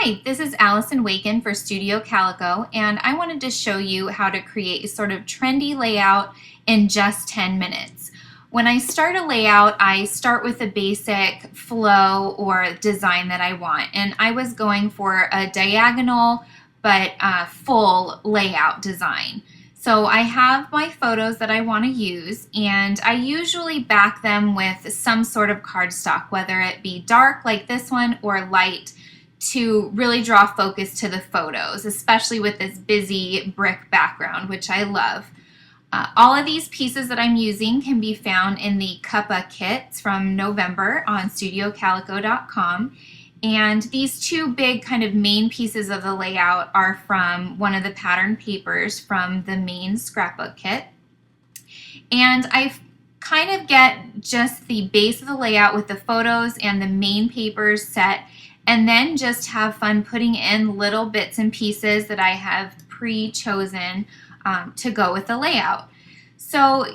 Hi, this is Allison Waken for Studio Calico, and I wanted to show you how to create a sort of trendy layout in just 10 minutes. When I start a layout, I start with a basic flow or design that I want, and I was going for a diagonal but full layout design. So I have my photos that I want to use, and I usually back them with some sort of cardstock, whether it be dark like this one or light, to really draw focus to the photos, especially with this busy brick background, which I love. All of these pieces that I'm using can be found in the Cuppa kits from November on studiocalico.com. And these two big kind of main pieces of the layout are from one of the pattern papers from the main scrapbook kit. And I kind of get just the base of the layout with the photos and the main papers set, and then just have fun putting in little bits and pieces that I have pre-chosen to go with the layout. So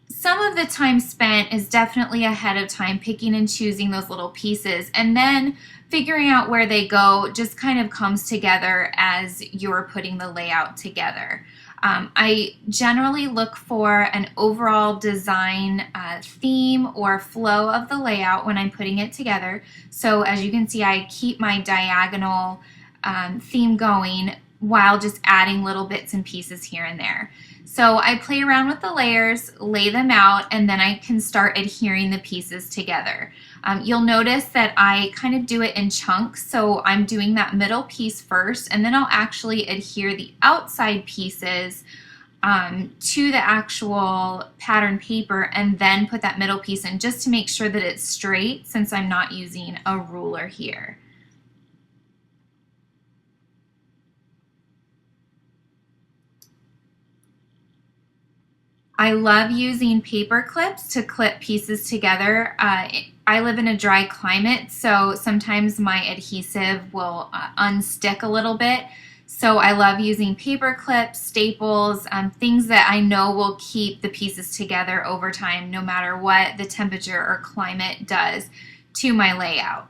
some of the time spent is definitely ahead of time picking and choosing those little pieces, and then figuring out where they go just kind of comes together as you're putting the layout together. I generally look for an overall design theme or flow of the layout when I'm putting it together. So as you can see, I keep my diagonal theme going while just adding little bits and pieces here and there. So I play around with the layers, lay them out, and then I can start adhering the pieces together. You'll notice that I kind of do it in chunks, so I'm doing that middle piece first, and then I'll actually adhere the outside pieces to the actual pattern paper, and then put that middle piece in just to make sure that it's straight, since I'm not using a ruler here. I love using paper clips to clip pieces together. I live in a dry climate, so sometimes my adhesive will unstick a little bit. So I love using paper clips, staples, things that I know will keep the pieces together over time, no matter what the temperature or climate does to my layout.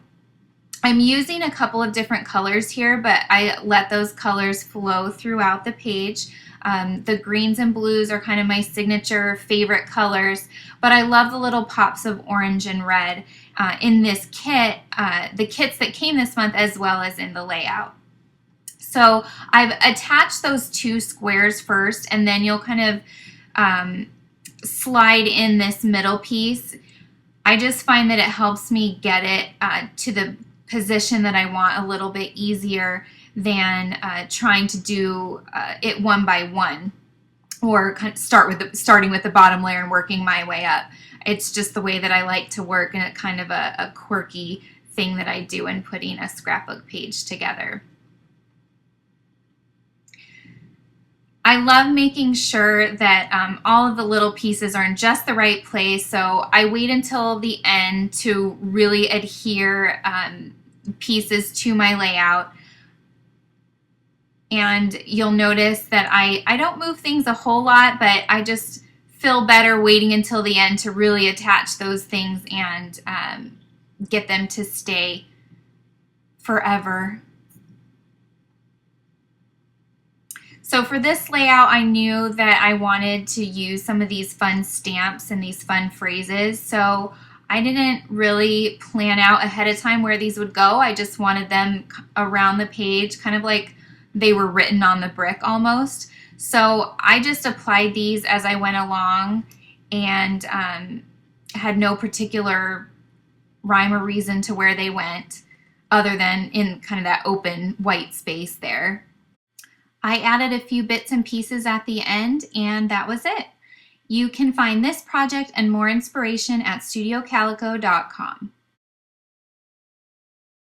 I'm using a couple of different colors here, but I let those colors flow throughout the page. The greens and blues are kind of my signature favorite colors, but I love the little pops of orange and red in this kit, the kits that came this month, as well as in the layout. So I've attached those two squares first, and then you'll kind of slide in this middle piece. I just find that it helps me get it to the position that I want a little bit easier than trying to do it one by one, or kind of starting with the bottom layer and working my way up. It's just the way that I like to work, and it's kind of a quirky thing that I do in putting a scrapbook page together. I love making sure that all of the little pieces are in just the right place, so I wait until the end to really adhere pieces to my layout. And you'll notice that I don't move things a whole lot, but I just feel better waiting until the end to really attach those things and get them to stay forever. So for this layout, I knew that I wanted to use some of these fun stamps and these fun phrases, so I didn't really plan out ahead of time where these would go. I just wanted them around the page, kind of like they were written on the brick almost. So I just applied these as I went along, and had no particular rhyme or reason to where they went, other than in kind of that open white space there. I added a few bits and pieces at the end, and that was it. You can find this project and more inspiration at studiocalico.com.